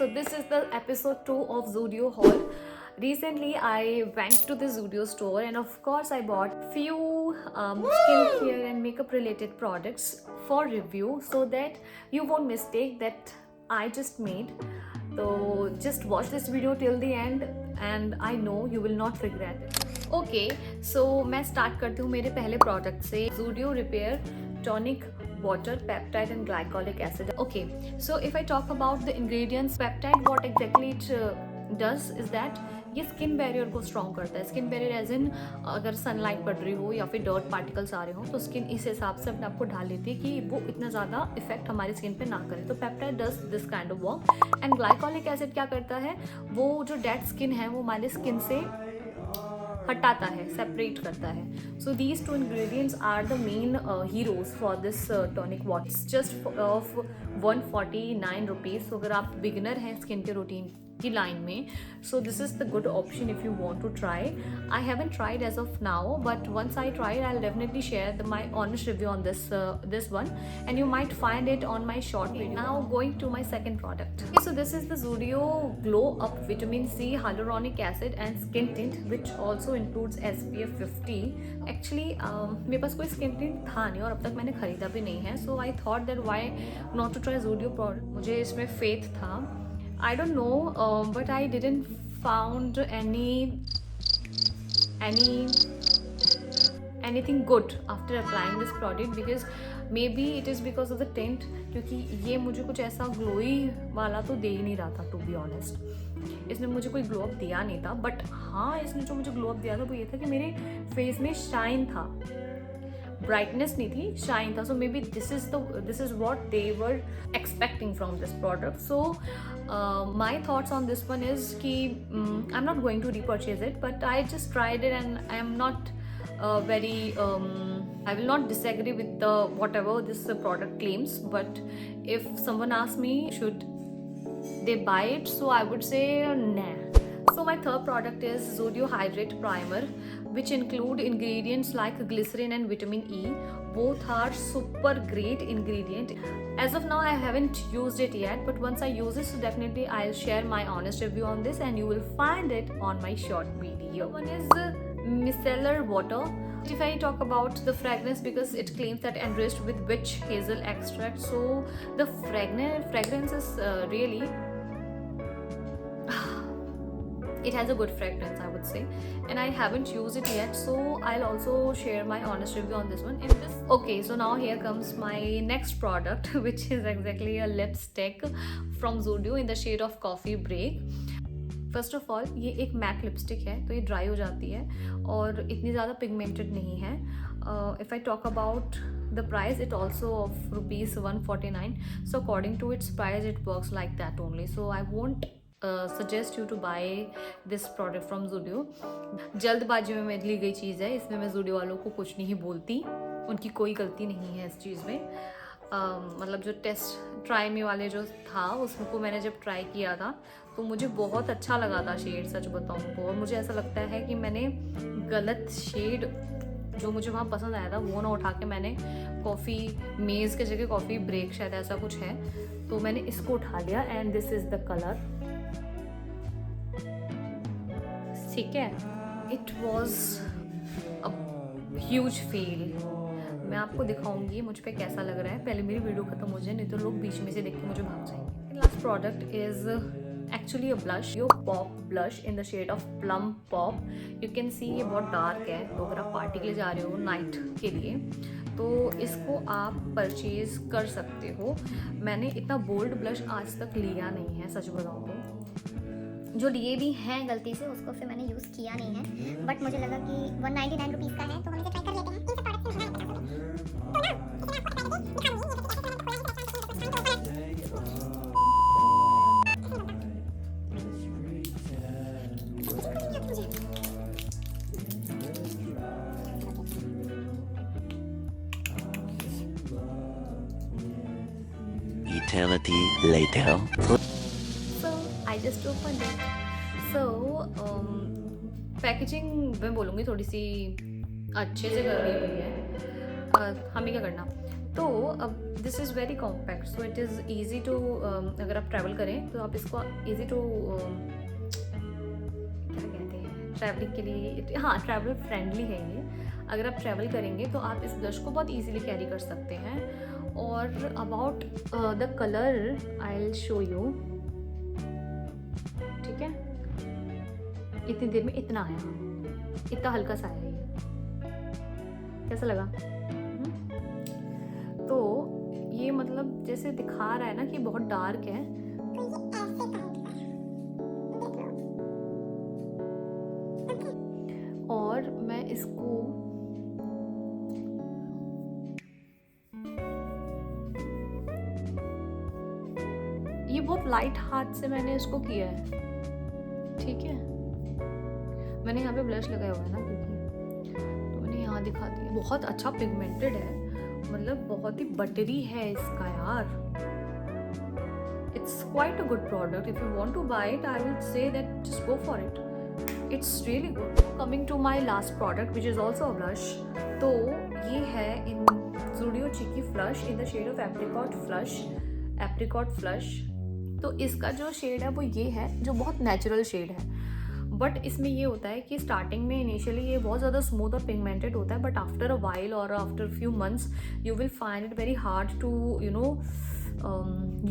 So this is the episode 2 of Zudio haul. Recently I went to the Zudio store and of course I bought few skincare and makeup related products for review so that you won't mistake that I just made. So just watch this video till the end and I know you will not regret it. Okay, so मैं start करती हूँ मेरे पहले product से Zudio Repair Tonic Water Peptide and Glycolic Acid. Okay, so if I talk about the ingredients, peptide, what exactly it does is that ये skin barrier को strong करता है. स्किन बैरियर एज इन अगर sunlight पड़ रही हो या फिर डर्ट पार्टिकल्स आ रहे हो तो स्किन इस हिसाब से अपने आप को ढाल लेती है कि वो इतना ज़्यादा इफेक्ट हमारी स्किन पे ना करे. तो peptide does this kind of work. And glycolic acid क्या करता है, वो जो डेड स्किन है वो हमारी स्किन से हटाता है, सेपरेट करता है. So these two ingredients are the main heroes for this tonic water. Just of 149 rupees. तो अगर आप बिगिनर हैं स्किन के रूटीन की लाइन में, so this is the good option if you want to try. I haven't tried as of now, but once I try it, I'll definitely share my honest review on this one, and you might find it on my short video. Now going to my second product. Okay, so this is the Zudio Glow Up Vitamin C Hyaluronic Acid and Skin Tint, which also includes SPF 50. Actually मेरे पास कोई skin tint था नहीं और अब तक मैंने खरीदा भी नहीं है. So I thought that why not to try Zudio product. मुझे इसमें faith था. I don't know, but I didn't found anything good after applying this product, because maybe it is because of the tint, क्योंकि ये मुझे कुछ ऐसा glowy वाला तो दे ही नहीं रहा था. टू बी ऑनेस्ट इसने मुझे कोई ग्लो अप दिया नहीं था. बट हाँ, इसने जो मुझे ग्लो अप दिया था वो ये था कि मेरे फेस में शाइन था, ब्राइटनेस नहीं थी, शाइन था. So maybe this is what they were expecting from this product. So my thoughts on this one is कि I am not going to repurchase it, but I just tried it and I am not very I will not disagree with whatever this product claims, but if someone asks me should they buy it, so I would say nah. So my third product is Zudio Hydrate Primer, which include ingredients like glycerin and vitamin E. Both are super great ingredient. As of now I haven't used it yet, but once I use it, so definitely I'll share my honest review on this and you will find it on my short video. One is micellar water. If I talk about the fragrance, because it claims that enriched with witch hazel extract, so the fragrance is really it has a good fragrance, I would say, and I haven't used it yet, so I'll also share my honest review on this one. Okay, so now here comes my next product, which is exactly a lipstick from Zudio in the shade of Coffee Break. First of all ये एक matte lipstick है, तो ये dry हो जाती है और इतनी ज़्यादा पिगमेंटेड नहीं है. If I talk about the price, it also of ₹149. So according to its price it works like that only. So I won't suggest you to buy this product from Zudio. जल्दबाजी में ली गई चीज़ है, इसमें मैं Zudio वालों को कुछ नहीं बोलती, उनकी कोई गलती नहीं है इस चीज़ में. मतलब जो टेस्ट ट्राई मी वाले जो था उसको मैंने जब ट्राई किया था तो मुझे बहुत अच्छा लगा था शेड, सच बताऊँ तो. और मुझे ऐसा लगता है कि मैंने गलत शेड जो मुझे वहाँ पसंद आया था वो ना उठा के मैंने कॉफ़ी मेज़ के जगह कॉफ़ी ब्रेक शायद ऐसा कुछ है, तो मैंने इसको उठा लिया. And this is the colour. ठीक है, it was a huge feel. मैं आपको दिखाऊंगी मुझ पे कैसा लग रहा है. पहले मेरी वीडियो खत्म हो जाए, नहीं तो लोग बीच में से देख के मुझे भाग जाएंगे. Last product is actually a blush, Yo Pop blush in the shade of plum pop. You can see ये बहुत डार्क है, तो अगर आप पार्टी के लिए जा रहे हो नाइट के लिए तो इसको आप परचेज कर सकते हो. मैंने इतना बोल्ड ब्लश आज तक लिया नहीं है, सच बताऊँ तो. जो लिए भी हैं गलती से उसको फिर मैंने यूज़ किया नहीं है, बट मुझे लगा कि 199 रुपीज़ का है तो हम इसे ट्राई कर लेते हैं. इन सब प्रोडक्ट्स में Eternity later. So I just opened it. So packaging मैं बोलूँगी थोड़ी सी अच्छे से करी हुई है. हमें क्या करना, तो अब this is very compact, so it is easy to, अगर आप ट्रैवल करें तो आप इसको ईजी टू क्या कहते हैं ट्रैवलिंग के लिए, हाँ ट्रैवल फ्रेंडली है ये। अगर आप ट्रैवल करेंगे तो आप इस ब्लश को बहुत ईजीली कैरी कर सकते हैं। और about the colour I will show you, ठीक है। इतनी देर में इतना आया, इतना हल्का सा आया ये, कैसा लगा? तो ये मतलब जैसे दिखा रहा है ना कि बहुत डार्क है, और मैं इसको ये बहुत लाइट हाथ से मैंने इसको किया है, ठीक है। मैंने यहाँ पे ब्लश लगाया हुआ है ना, क्योंकि तो मैंने यहाँ दिखा दिया। बहुत अच्छा पिगमेंटेड है, मतलब बहुत ही बटरी है इसका यार। It's quite a good product. If you want to buy it I will say that just go for it, it's really good. Coming to my last product which is also a blush, तो ये है in Zudio cheeky flush in the shade of apricot flush. तो इसका जो shade है वो ये है, जो बहुत नेचुरल शेड है। बट इसमें ये होता है कि स्टार्टिंग में इनिशियली ये बहुत ज़्यादा स्मूथ और पिगमेंटेड होता है, बट आफ्टर अ वाइल और after few months you will find it very hard to you know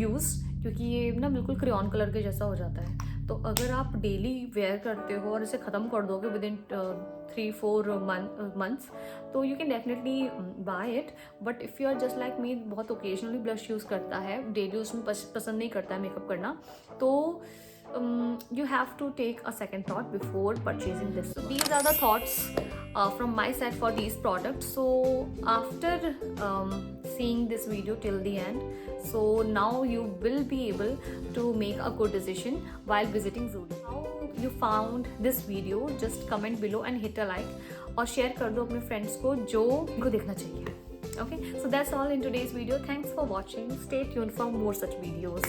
use, क्योंकि ये ना बिल्कुल क्रेयॉन कलर के जैसा हो जाता है। तो अगर आप डेली वेयर करते हो और इसे ख़त्म कर दोगे विद इन 3-4 months, तो you can definitely buy it. But if you are just like me, बहुत ओकेजनली ब्लश यूज़ करता है, डेली उसमें पसंद नहीं करता है मेकअप करना, तो you have to take a second thought before purchasing this. So these are the thoughts from my side for these products. So after seeing this video till the end, so now you will be able to make a good decision while visiting Zudio. How you found this video, just comment below and hit a like, और share कर दो अपने friends को जो इनको देखना चाहिए. Okay, so that's all in today's video. Thanks for watching. Stay tuned for more such videos.